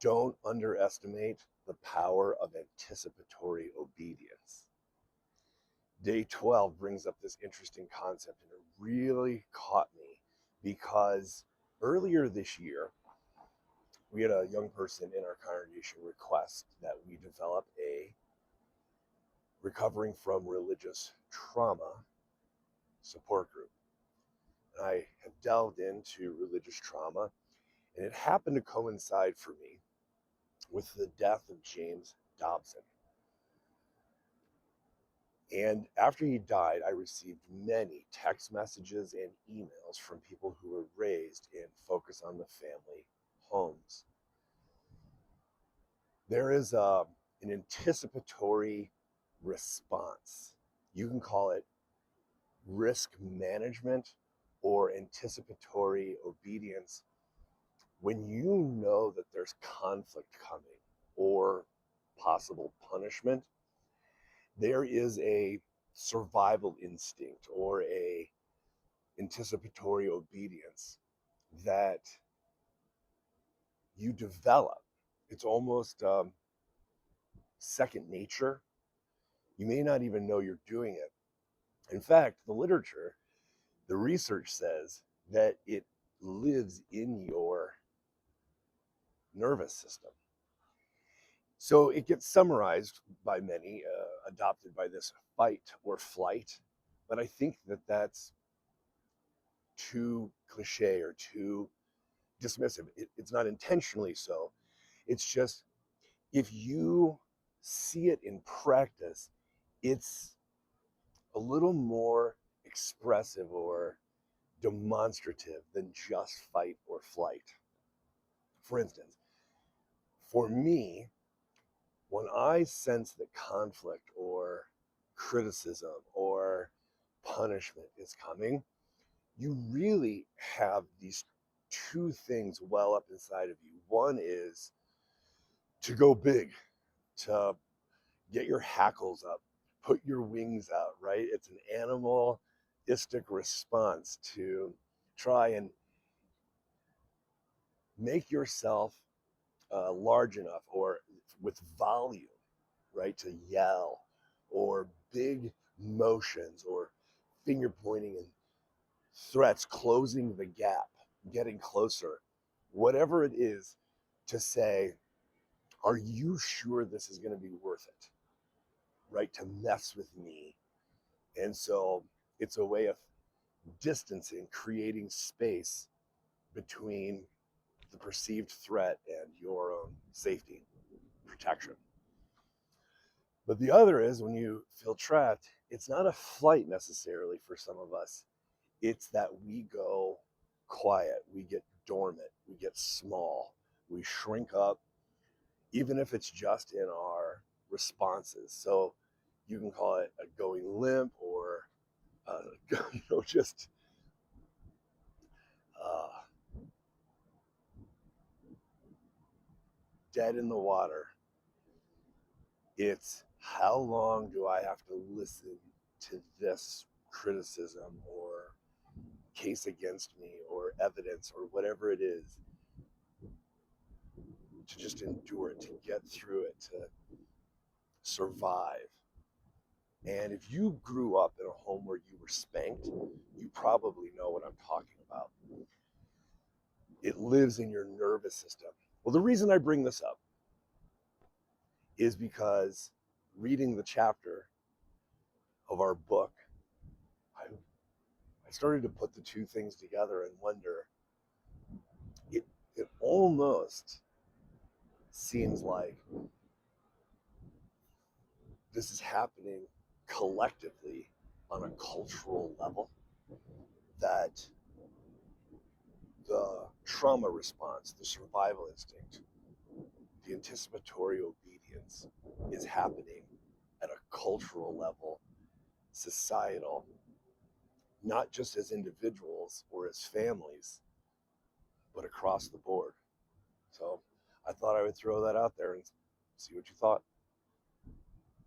Don't underestimate the power of anticipatory obedience. Day 12 brings up this interesting concept, and it really caught me because earlier this year, we had a young person in our congregation request that we develop a recovering from religious trauma support group. And I have delved into religious trauma, and it happened to coincide for me with the death of James Dobson. And after he died, I received many text messages and emails from people who were raised in Focus on the Family homes. There is an anticipatory response. You can call it risk management or anticipatory obedience when you know that there's conflict coming or possible punishment. There is a survival instinct or a anticipatory obedience that you develop. It's almost second nature. You may not even know you're doing it. In fact, the research says that it lives in your nervous system. So it gets summarized by many, adopted by this fight or flight. But I think that that's too cliche or too dismissive. It's not intentionally so. It's just if you see it in practice, it's a little more expressive or demonstrative than just fight or flight. For instance, for me, when I sense that conflict or criticism or punishment is coming, you really have these two things well up inside of you. One is to go big, to get your hackles up, put your wings out, right? It's an animalistic response to try and make yourself large enough or with volume, right? To yell or big motions or finger pointing and threats, closing the gap, getting closer, whatever it is, to say, are you sure this is going to be worth it? Right? To mess with me. And so it's a way of distancing, creating space between the perceived threat and your own safety, protection. But the other is when you feel trapped, it's not a flight necessarily for some of us. It's that we go quiet, we get dormant, we get small, we shrink up, even if it's just in our responses. So you can call it a going limp or just uh, dead in the water. It's how long do I have to listen to this criticism or case against me or evidence or whatever it is, to just endure it, to get through it, to survive. And if you grew up in a home where you were spanked, you probably know what I'm talking about. It lives in your nervous system. Well, the reason I bring this up is because reading the chapter of our book, I started to put the two things together and wonder, it almost seems like this is happening collectively on a cultural level, that the trauma response, the survival instinct, the anticipatory obedience is happening at a cultural level, societal, not just as individuals or as families, but across the board. So I thought I would throw that out there and see what you thought.